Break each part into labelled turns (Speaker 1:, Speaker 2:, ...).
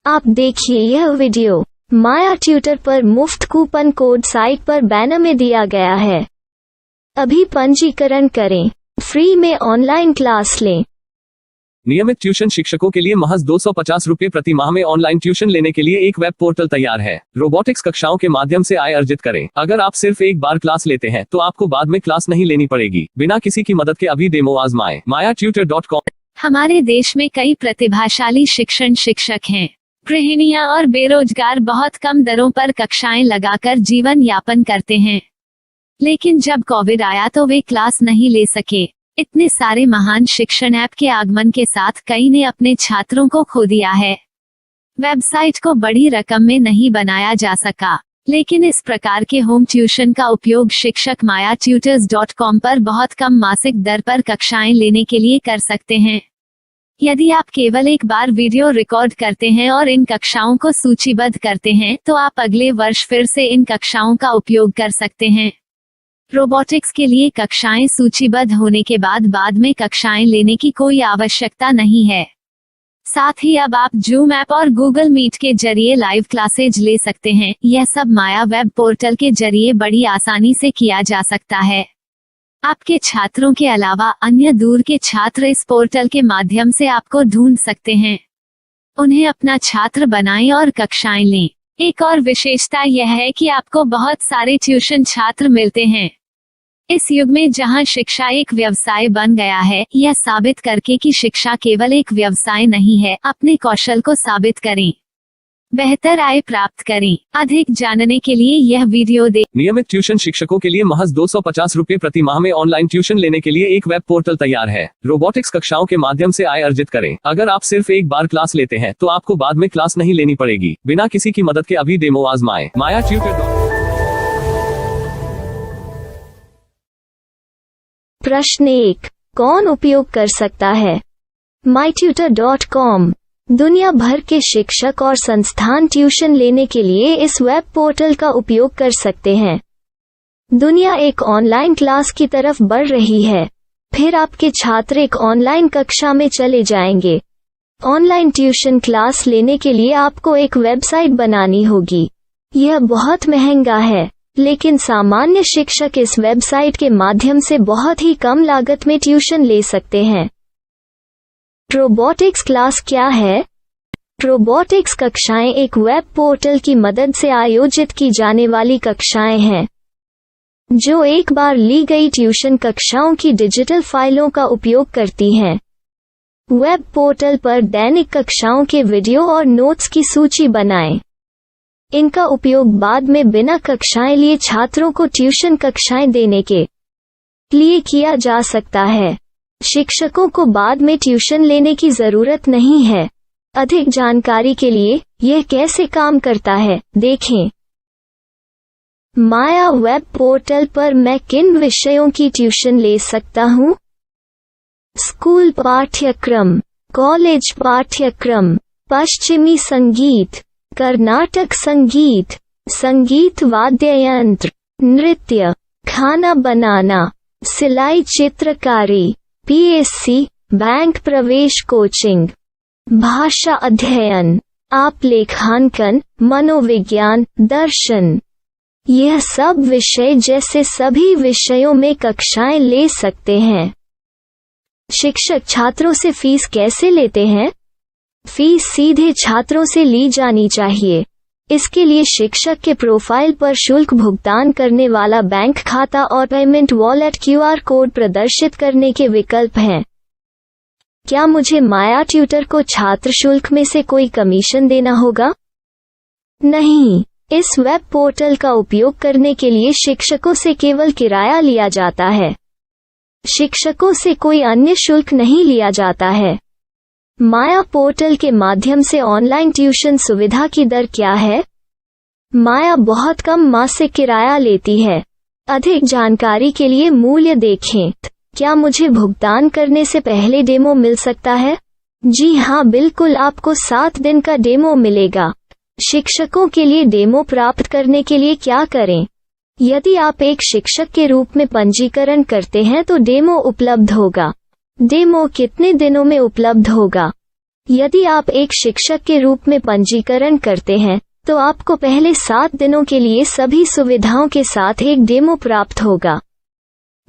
Speaker 1: आप देखिए यह वीडियो माया ट्यूटर पर मुफ्त कूपन कोड साइट पर बैनर में दिया गया है। अभी पंजीकरण करें, फ्री में ऑनलाइन क्लास लें।
Speaker 2: नियमित ट्यूशन शिक्षकों के लिए महज 250 रुपये प्रति माह में ऑनलाइन ट्यूशन लेने के लिए एक वेब पोर्टल तैयार है। रोबोटिक्स कक्षाओं के माध्यम से आय अर्जित करें। अगर आप सिर्फ एक बार क्लास लेते हैं तो आपको बाद में क्लास नहीं लेनी पड़ेगी। बिना किसी की मदद के अभी डेमो आजमाएं। mayaTutor.com।
Speaker 3: हमारे देश में कई प्रतिभाशाली शिक्षक हैं। गृहिणियां और बेरोजगार बहुत कम दरों पर कक्षाएं लगाकर जीवन यापन करते हैं, लेकिन जब कोविड आया तो वे क्लास नहीं ले सके। इतने सारे महान शिक्षण ऐप के आगमन के साथ कई ने अपने छात्रों को खो दिया है। वेबसाइट को बड़ी रकम में नहीं बनाया जा सका, लेकिन इस प्रकार के होम ट्यूशन का उपयोग शिक्षक mayaTutors.com पर बहुत कम मासिक दर पर कक्षाएं लेने के लिए कर सकते हैं। यदि आप केवल एक बार वीडियो रिकॉर्ड करते हैं और इन कक्षाओं को सूचीबद्ध करते हैं तो आप अगले वर्ष फिर से इन कक्षाओं का उपयोग कर सकते हैं। रोबोटिक्स के लिए कक्षाएं सूचीबद्ध होने के बाद में कक्षाएं लेने की कोई आवश्यकता नहीं है। साथ ही अब आप जूम ऐप और गूगल मीट के जरिए लाइव क्लासेज ले सकते हैं। यह सब माया वेब पोर्टल के जरिए बड़ी आसानी से किया जा सकता है। आपके छात्रों के अलावा अन्य दूर के छात्र इस पोर्टल के माध्यम से आपको ढूंढ सकते हैं। उन्हें अपना छात्र बनाएं और कक्षाएं लें। एक और विशेषता यह है कि आपको बहुत सारे ट्यूशन छात्र मिलते हैं। इस युग में जहां शिक्षा एक व्यवसाय बन गया है, यह साबित करके कि शिक्षा केवल एक व्यवसाय नहीं है, अपने कौशल को साबित करें, बेहतर आय प्राप्त करें। अधिक जानने के लिए यह वीडियो देखें।
Speaker 2: नियमित ट्यूशन शिक्षकों के लिए महज 250 रुपये प्रति माह में ऑनलाइन ट्यूशन लेने के लिए एक वेब पोर्टल तैयार है। रोबोटिक्स कक्षाओं के माध्यम से आय अर्जित करें। अगर आप सिर्फ एक बार क्लास लेते हैं तो आपको बाद में क्लास नहीं लेनी पड़ेगी। बिना किसी की मदद के अभी डेमो आजमाएं। mayaTutor।
Speaker 1: प्रश्न 1, कौन उपयोग कर सकता है? myTutor.com। दुनिया भर के शिक्षक और संस्थान ट्यूशन लेने के लिए इस वेब पोर्टल का उपयोग कर सकते हैं। दुनिया एक ऑनलाइन क्लास की तरफ बढ़ रही है। फिर आपके छात्र एक ऑनलाइन कक्षा में चले जाएंगे। ऑनलाइन ट्यूशन क्लास लेने के लिए आपको एक वेबसाइट बनानी होगी। यह बहुत महंगा है, लेकिन सामान्य शिक्षक इस वेबसाइट के माध्यम से बहुत ही कम लागत में ट्यूशन ले सकते हैं। रोबोटिक्स क्लास क्या है? रोबोटिक्स कक्षाएं एक वेब पोर्टल की मदद से आयोजित की जाने वाली कक्षाएं हैं, जो एक बार ली गई ट्यूशन कक्षाओं की डिजिटल फाइलों का उपयोग करती हैं। वेब पोर्टल पर दैनिक कक्षाओं के वीडियो और नोट्स की सूची बनाएं। इनका उपयोग बाद में बिना कक्षाएं लिए छात्रों को ट्यूशन कक्षाएं देने के लिए किया जा सकता है। शिक्षकों को बाद में ट्यूशन लेने की जरूरत नहीं है। अधिक जानकारी के लिए यह कैसे काम करता है, देखें। माया वेब पोर्टल पर मैं किन विषयों की ट्यूशन ले सकता हूँ? स्कूल पाठ्यक्रम, कॉलेज पाठ्यक्रम, पश्चिमी संगीत, कर्नाटक संगीत, संगीत वाद्य यंत्र, नृत्य, खाना बनाना, सिलाई चित्रकारी, PSC, बैंक प्रवेश कोचिंग, भाषा अध्ययन, आप लेखांकन, मनोविज्ञान, दर्शन। यह सब विषय जैसे सभी विषयों में कक्षाएं ले सकते हैं। शिक्षक छात्रों से फीस कैसे लेते हैं? फीस सीधे छात्रों से ली जानी चाहिए। इसके लिए शिक्षक के प्रोफाइल पर शुल्क भुगतान करने वाला बैंक खाता और पेमेंट वॉलेट QR कोड प्रदर्शित करने के विकल्प हैं। क्या मुझे माया ट्यूटर को छात्र शुल्क में से कोई कमीशन देना होगा? नहीं, इस वेब पोर्टल का उपयोग करने के लिए शिक्षकों से केवल किराया लिया जाता है। शिक्षकों से कोई अन्य शुल्क नहीं लिया जाता है। माया पोर्टल के माध्यम से ऑनलाइन ट्यूशन सुविधा की दर क्या है? माया बहुत कम मासिक किराया लेती है। अधिक जानकारी के लिए मूल्य देखें। क्या मुझे भुगतान करने से पहले डेमो मिल सकता है? जी हाँ, बिल्कुल, आपको 7 दिन का डेमो मिलेगा। शिक्षकों के लिए डेमो प्राप्त करने के लिए क्या करें? यदि आप एक शिक्षक के रूप में पंजीकरण करते हैं तो डेमो उपलब्ध होगा। डेमो कितने दिनों में उपलब्ध होगा? यदि आप एक शिक्षक के रूप में पंजीकरण करते हैं तो आपको पहले 7 दिनों के लिए सभी सुविधाओं के साथ एक डेमो प्राप्त होगा।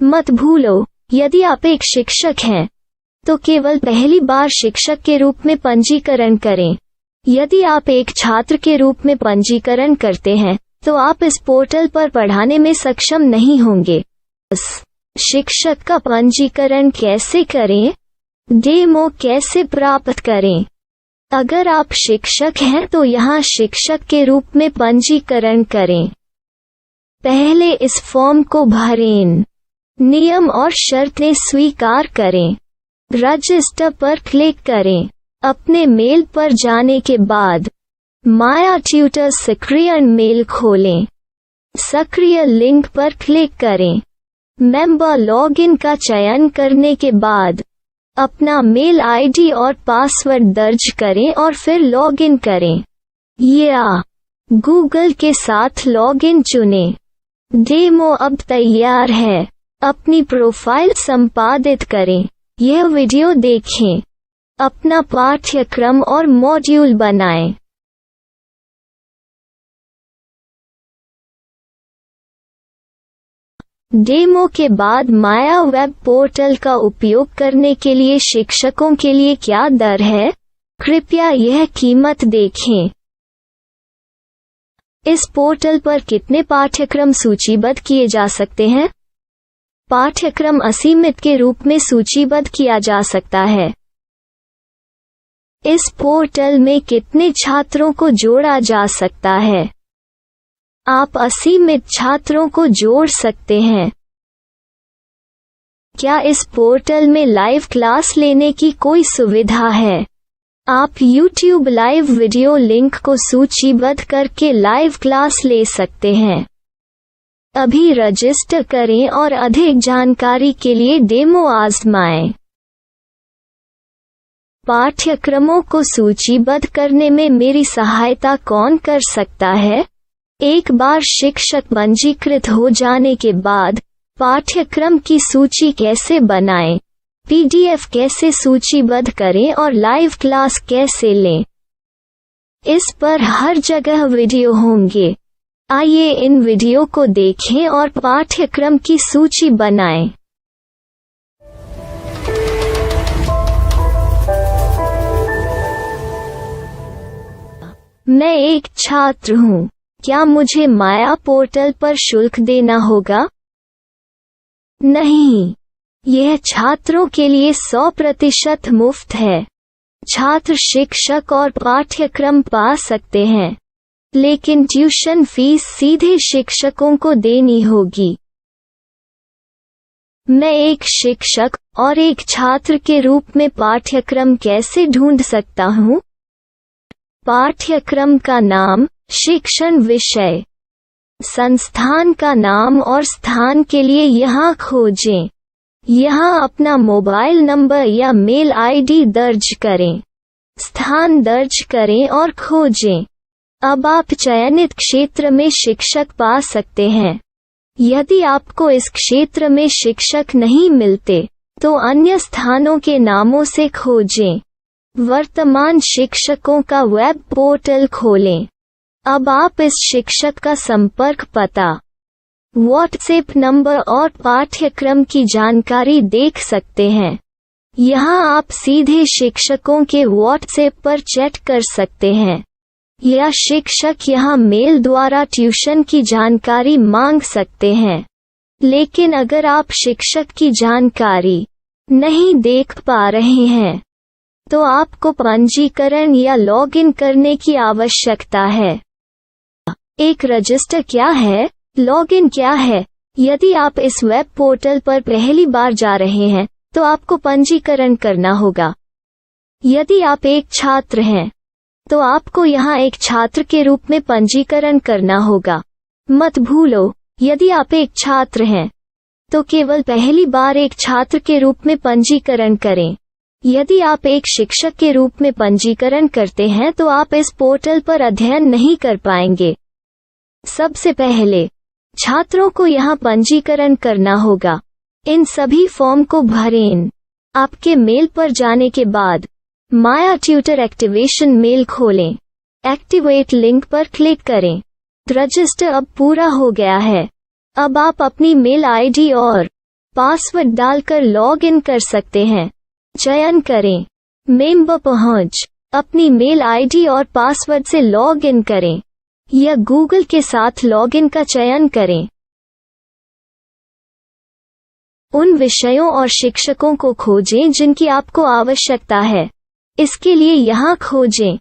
Speaker 1: मत भूलो, यदि आप एक शिक्षक हैं तो केवल पहली बार शिक्षक के रूप में पंजीकरण करें। यदि आप एक छात्र के रूप में पंजीकरण करते हैं तो आप इस पोर्टल पर पढ़ाने में सक्षम नहीं होंगे। शिक्षक का पंजीकरण कैसे करें? डेमो कैसे प्राप्त करें? अगर आप शिक्षक हैं तो यहाँ शिक्षक के रूप में पंजीकरण करें। पहले इस फॉर्म को भरें। नियम और शर्तें स्वीकार करें। रजिस्टर पर क्लिक करें। अपने मेल पर जाने के बाद माया ट्यूटर सक्रिय मेल खोलें। सक्रिय लिंक पर क्लिक करें। मेंबर लॉगिन का चयन करने के बाद अपना मेल आईडी और पासवर्ड दर्ज करें और फिर लॉगिन करें या गूगल के साथ लॉगिन चुनें। डेमो अब तैयार है। अपनी प्रोफाइल संपादित करें। यह वीडियो देखें। अपना पाठ्यक्रम और मॉड्यूल बनाएं। डेमो के बाद माया वेब पोर्टल का उपयोग करने के लिए शिक्षकों के लिए क्या दर है? कृपया यह कीमत देखें। इस पोर्टल पर कितने पाठ्यक्रम सूचीबद्ध किए जा सकते हैं? पाठ्यक्रम असीमित के रूप में सूचीबद्ध किया जा सकता है। इस पोर्टल में कितने छात्रों को जोड़ा जा सकता है? आप असीमित छात्रों को जोड़ सकते हैं। क्या इस पोर्टल में लाइव क्लास लेने की कोई सुविधा है? आप YouTube लाइव वीडियो लिंक को सूचीबद्ध करके लाइव क्लास ले सकते हैं। अभी रजिस्टर करें और अधिक जानकारी के लिए डेमो आजमाएं। पाठ्यक्रमों को सूचीबद्ध करने में मेरी सहायता कौन कर सकता है? एक बार शिक्षक पंजीकृत हो जाने के बाद पाठ्यक्रम की सूची कैसे बनाएं, PDF कैसे सूचीबद्ध करें और लाइव क्लास कैसे लें, इस पर हर जगह वीडियो होंगे। आइए इन वीडियो को देखें और पाठ्यक्रम की सूची बनाएं। मैं एक छात्र हूँ। क्या मुझे माया पोर्टल पर शुल्क देना होगा? नहीं, यह छात्रों के लिए 100% मुफ्त है। छात्र शिक्षक और पाठ्यक्रम पा सकते हैं, लेकिन ट्यूशन फीस सीधे शिक्षकों को देनी होगी। मैं एक शिक्षक और एक छात्र के रूप में पाठ्यक्रम कैसे ढूंढ सकता हूँ? पाठ्यक्रम का नाम, शिक्षण विषय, संस्थान का नाम और स्थान के लिए यहाँ खोजें। यहाँ अपना मोबाइल नंबर या मेल आईडी दर्ज करें। स्थान दर्ज करें और खोजें। अब आप चयनित क्षेत्र में शिक्षक पा सकते हैं। यदि आपको इस क्षेत्र में शिक्षक नहीं मिलते तो अन्य स्थानों के नामों से खोजें। वर्तमान शिक्षकों का वेब पोर्टल खोलें। अब आप इस शिक्षक का संपर्क पता, व्हाट्सएप नंबर और पाठ्यक्रम की जानकारी देख सकते हैं। यहाँ आप सीधे शिक्षकों के व्हाट्सएप पर चैट कर सकते हैं या शिक्षक यहाँ मेल द्वारा ट्यूशन की जानकारी मांग सकते हैं। लेकिन अगर आप शिक्षक की जानकारी नहीं देख पा रहे हैं तो आपको पंजीकरण या लॉगिन करने की आवश्यकता है। एक रजिस्टर क्या है? लॉगिन क्या है? यदि आप इस वेब पोर्टल पर पहली बार जा रहे हैं तो आपको पंजीकरण करना होगा। यदि आप एक छात्र हैं तो आपको यहाँ एक छात्र के रूप में पंजीकरण करना होगा। मत भूलो, यदि आप एक छात्र हैं तो केवल पहली बार एक छात्र के रूप में पंजीकरण करें। यदि आप एक शिक्षक के रूप में पंजीकरण करते हैं तो आप इस पोर्टल पर अध्ययन नहीं कर पाएंगे। सबसे पहले छात्रों को यहाँ पंजीकरण करना होगा। इन सभी फॉर्म को भरें। आपके मेल पर जाने के बाद माया ट्यूटर एक्टिवेशन मेल खोलें। एक्टिवेट लिंक पर क्लिक करें। रजिस्टर अब पूरा हो गया है। अब आप अपनी मेल आईडी और पासवर्ड डालकर लॉग इन कर सकते हैं। चयन करें मेंबर पहुंच। अपनी मेल आईडी और पासवर्ड से लॉग इन करें या गूगल के साथ लॉगिन का चयन करें। उन विषयों और शिक्षकों को खोजें जिनकी आपको आवश्यकता है। इसके लिए यहाँ खोजें